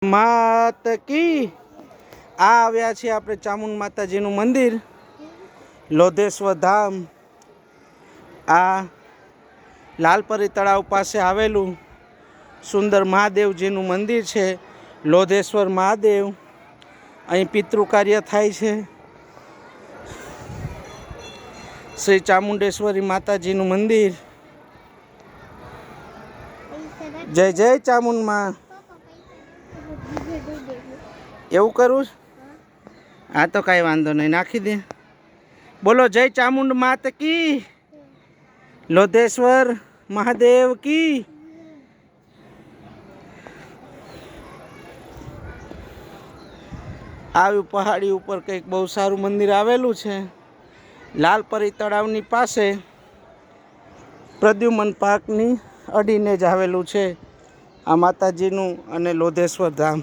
માત કી આ આવ્યા છીએ આપણે ચામુંડ માતાજીનું મંદિર લોધેશ્વર ધામ। આ લાલપરી તળાવ પાસે આવેલું સુંદર મહાદેવજીનું મંદિર છે લોધેશ્વર મહાદેવ। અહીં પિતૃ કાર્ય થાય છે। શ્રી ચામુંડેશ્વરી માતાજીનું મંદિર। જય જય ચામુંડ માં। એવું કરું હા તો કાંઈ વાંધો નહીં, નાખી દે। બોલો જય ચામુંડ માત કી, લોધેશ્વર મહાદેવ કી। આવી પહાડી ઉપર કંઈક બહુ સારું મંદિર આવેલું છે લાલપરી તળાવની પાસે, પ્રદ્યુમન પાર્કની અડીને જ આવેલું છે આ માતાજીનું અને લોધેશ્વર ધામ।